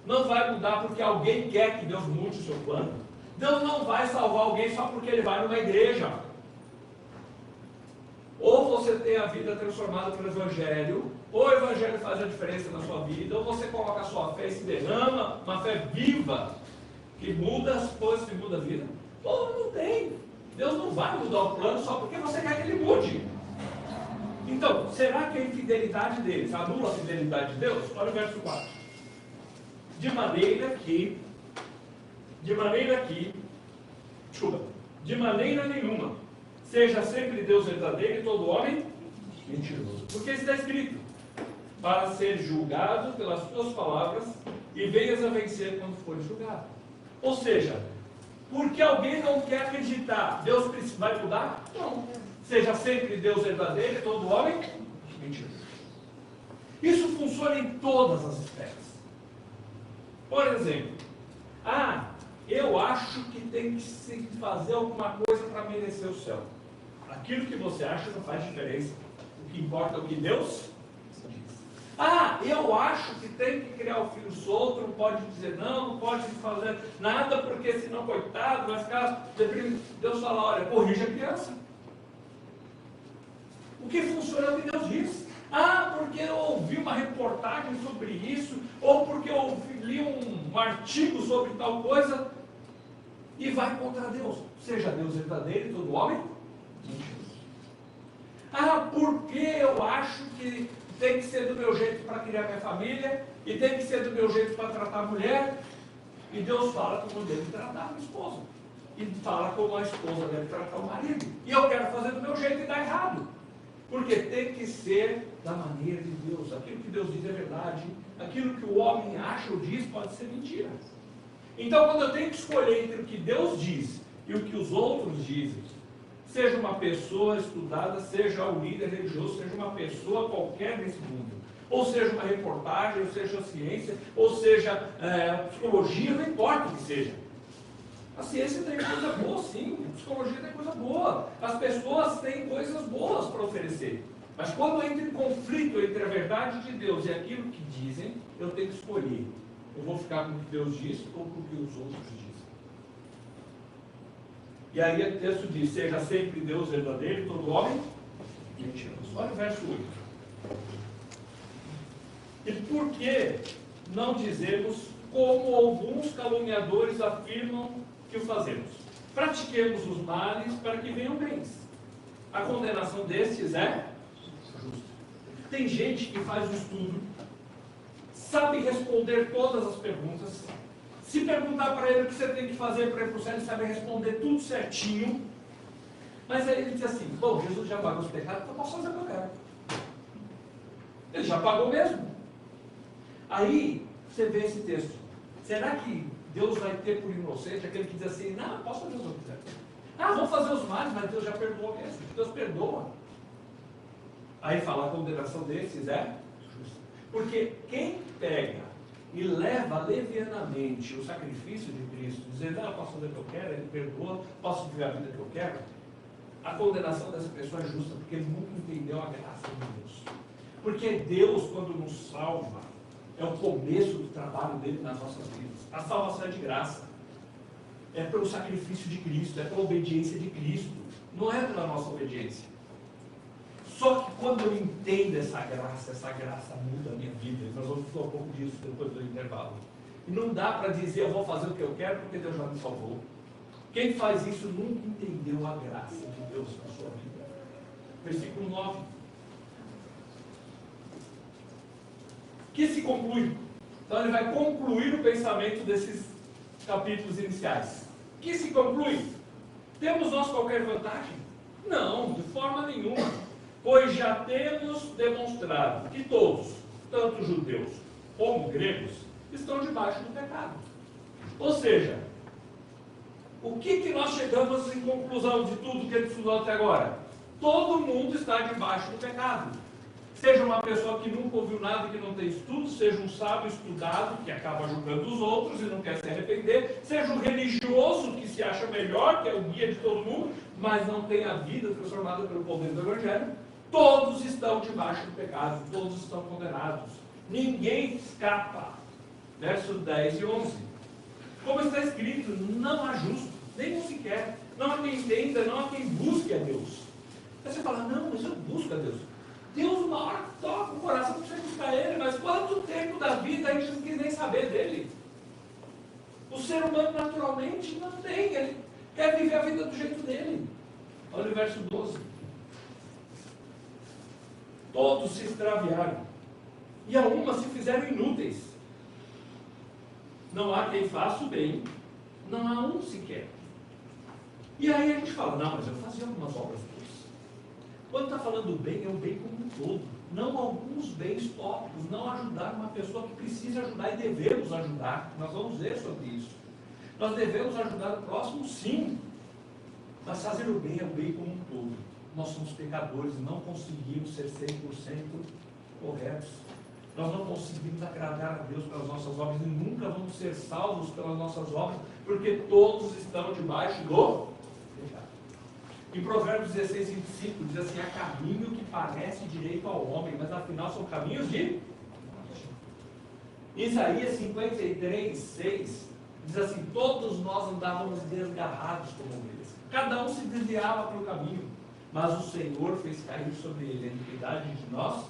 Não vai mudar porque alguém quer que Deus mude o seu plano. Deus não vai salvar alguém só porque ele vai numa igreja. Ou você tem a vida transformada pelo Evangelho, ou o Evangelho faz a diferença na sua vida, ou você coloca a sua fé e se derrama, uma fé viva, que muda as coisas, que muda a vida. Ou não tem. Deus não vai mudar o plano só porque você quer que ele mude. Então, será que a infidelidade deles anula a fidelidade de Deus? Olha o verso 4. De maneira nenhuma, seja sempre Deus verdadeiro e todo homem mentiroso. Porque está escrito, para ser julgado pelas tuas palavras e venhas a vencer quando for julgado. Ou seja, porque alguém não quer acreditar, Deus vai mudar? Não. Seja sempre Deus verdadeiro e todo homem mentiroso. Isso funciona em todas as esferas. Por exemplo, eu acho que tem que se fazer alguma coisa para merecer o céu. Aquilo que você acha não faz diferença. O que importa é o que Deus diz. Eu acho que tem que criar o filho solto, não pode dizer não pode fazer nada, porque senão, coitado, vai ficar deprimido. Deus fala, olha, corrija a criança. O que funciona é o que Deus diz. Porque eu ouvi uma reportagem sobre isso, ou porque eu li um artigo sobre tal coisa, e vai contra Deus. Seja Deus verdadeiro e todo homem mentiroso. Ah, porque eu acho que tem que ser do meu jeito para criar minha família, e tem que ser do meu jeito para tratar a mulher. E Deus fala como deve tratar a esposa. E fala como a esposa deve tratar o marido. E eu quero fazer do meu jeito e dá errado. Porque tem que ser da maneira de Deus. Aquilo que Deus diz é verdade. Aquilo que o homem acha ou diz pode ser mentira. Então, quando eu tenho que escolher entre o que Deus diz e o que os outros dizem, seja uma pessoa estudada, seja um líder religioso, seja uma pessoa qualquer nesse mundo, ou seja uma reportagem, ou seja ciência, ou seja psicologia, não importa o que seja. A ciência tem coisa boa, sim. A psicologia tem coisa boa. As pessoas têm coisas boas para oferecer. Mas quando entra em conflito entre a verdade de Deus e aquilo que dizem, eu tenho que escolher. Eu vou ficar com o que Deus diz ou com o que os outros dizem. E aí o texto diz, seja sempre Deus verdadeiro, todo homem mentiroso. Olha o verso 8. E por que não dizemos como alguns caluniadores afirmam que o fazemos? Pratiquemos os males para que venham bens. A condenação destes é justa. Tem gente que faz o estudo, sabe responder todas as perguntas. Se perguntar para ele o que você tem que fazer para ir para o céu, ele sabe responder tudo certinho. Mas aí ele diz assim, bom, Jesus já pagou os pecados, então eu posso fazer o que eu quero. Ele já pagou mesmo. Aí, você vê esse texto. Será que Deus vai ter por inocente aquele que diz assim, não, posso fazer o que eu quiser. Ah, vamos fazer os males, mas Deus já perdoou mesmo. Deus perdoa. Aí fala, a condenação desses é justa. Porque quem pega e leva levianamente o sacrifício de Cristo, dizendo, eu posso fazer o que eu quero, Ele perdoa, posso viver a vida que eu quero, a condenação dessa pessoa é justa, porque ele nunca entendeu a graça de Deus. Porque Deus, quando nos salva, é o começo do trabalho dele nas nossas vidas. A salvação é de graça. É pelo sacrifício de Cristo, é pela obediência de Cristo. Não é pela nossa obediência. Só que quando eu entendo essa graça muda a minha vida. Nós vamos falar um pouco disso depois do intervalo. E não dá para dizer, eu vou fazer o que eu quero porque Deus já me salvou. Quem faz isso nunca entendeu a graça de Deus na sua vida. Versículo 9. Que se conclui. Então ele vai concluir o pensamento desses capítulos iniciais. Que se conclui? Temos nós qualquer vantagem? Não, de forma nenhuma. Pois já temos demonstrado que todos, tanto judeus como gregos, estão debaixo do pecado. Ou seja, o que nós chegamos em conclusão de tudo que ele estudou até agora? Todo mundo está debaixo do pecado. Seja uma pessoa que nunca ouviu nada e que não tem estudo, seja um sábio estudado que acaba julgando os outros e não quer se arrepender, seja um religioso que se acha melhor, que é o guia de todo mundo, mas não tem a vida transformada pelo poder do Evangelho, todos estão debaixo do pecado, todos estão condenados. Ninguém escapa. Versos 10 e 11. Como está escrito, não há justo, nem um sequer. Não há quem entenda, não há quem busque a Deus. Aí você fala, não, mas eu busco a Deus. Deus, uma hora toca o coração para você buscar Ele, mas quanto tempo da vida a gente não quis nem saber dEle? O ser humano naturalmente não tem, ele quer viver a vida do jeito dele. Olha o verso 12. Todos se extraviaram, e a uma se fizeram inúteis. Não há quem faça o bem, não há um sequer. E aí a gente fala, não, mas eu fazia algumas obras boas. Quando está falando bem, é o bem como um todo. Não alguns bens tópicos, não ajudar uma pessoa que precisa ajudar e devemos ajudar. Nós vamos ver sobre isso. Nós devemos ajudar o próximo, sim. Mas fazer o bem é o bem como um todo. Nós somos pecadores e não conseguimos ser 100% corretos. Nós não conseguimos agradar a Deus pelas nossas obras e nunca vamos ser salvos pelas nossas obras, porque todos estão debaixo do pecado. Em Provérbios 16, 25, diz assim, há caminho que parece direito ao homem, mas afinal são caminhos de... Isaías 53, 6, diz assim, todos nós andávamos desgarrados como ovelhas. Cada um se desviava pelo caminho, mas o Senhor fez cair sobre ele a iniquidade de nós.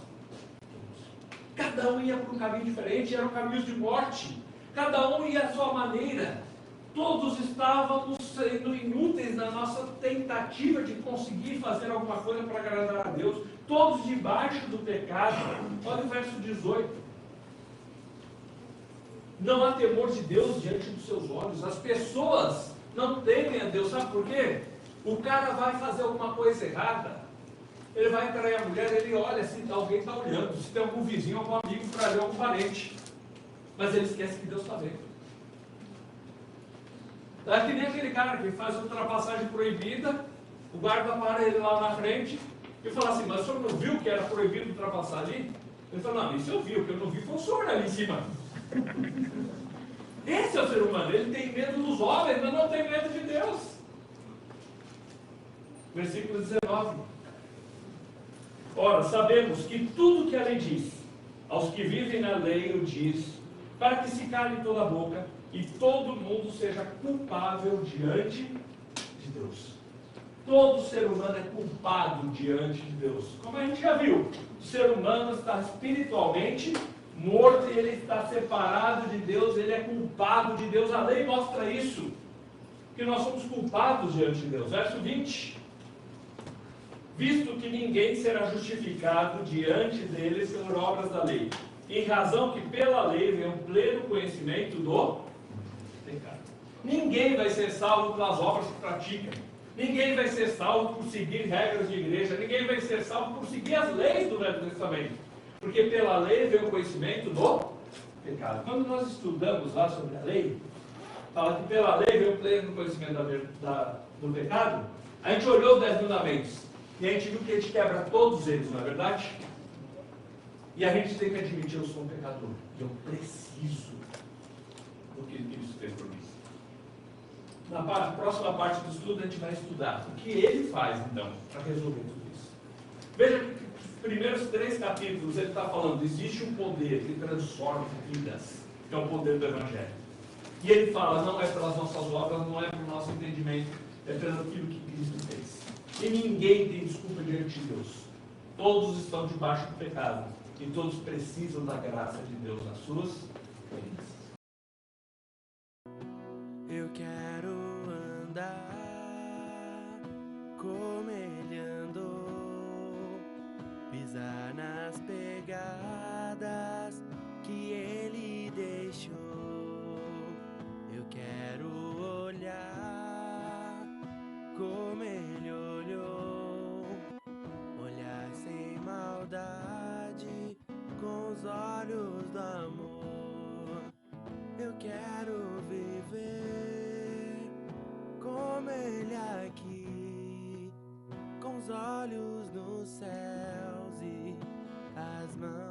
Cada um ia por um caminho diferente, eram caminhos de morte. Cada um ia à sua maneira. Todos estávamos sendo inúteis na nossa tentativa de conseguir fazer alguma coisa para agradar a Deus, todos debaixo do pecado. Olha o verso 18. Não há temor de Deus diante dos seus olhos. As pessoas não temem a Deus. Sabe por quê? O cara vai fazer alguma coisa errada, ele vai trair a mulher, ele olha se alguém está olhando, se tem algum vizinho, algum amigo para ver, algum parente. Mas ele esquece que Deus está vendo. É que nem aquele cara que faz ultrapassagem proibida, o guarda para ele lá na frente e fala assim: mas o senhor não viu que era proibido ultrapassar ali? Ele fala: não, isso eu vi, o que eu não vi foi o senhor ali em cima. Esse é o ser humano, ele tem medo dos homens, mas não tem medo de Deus. Versículo 19. Ora, sabemos que tudo que a lei diz, aos que vivem na lei o diz, para que se cale toda a boca e todo mundo seja culpável diante de Deus. Todo ser humano é culpado diante de Deus. Como a gente já viu, o ser humano está espiritualmente morto e ele está separado de Deus, ele é culpado de Deus. A lei mostra isso, que nós somos culpados diante de Deus. Verso 20. Visto que ninguém será justificado diante deles por obras da lei, em razão que pela lei vem um pleno conhecimento do pecado. Ninguém vai ser salvo pelas obras que pratica. Ninguém vai ser salvo por seguir regras de igreja. Ninguém vai ser salvo por seguir as leis do Velho Testamento. Porque pela lei vem o conhecimento do pecado. Quando nós estudamos lá sobre a lei, fala que pela lei vem o pleno conhecimento do pecado. A gente olhou os 10 mandamentos. E a gente viu que a gente quebra todos eles, não é verdade? E a gente tem que admitir: eu sou um pecador. E eu preciso do que Cristo fez por mim. Na próxima parte do estudo, a gente vai estudar o que ele faz, então, para resolver tudo isso. Veja que os primeiros 3 capítulos ele está falando: existe um poder que transforma vidas, que é o poder do Evangelho. E ele fala: não é pelas nossas obras, não é pelo nosso entendimento, é pelo aquilo que Cristo fez. E ninguém tem desculpa diante de Deus. Todos estão debaixo do pecado. E todos precisam da graça de Deus nas suas vidas. Eu quero andar como ele andou, pisar nas pegadas que ele deixou. Eu quero olhar como ele olhou, olhar sem maldade, com os olhos do amor. Eu quero viver como ele aqui, com os olhos nos céus e as mãos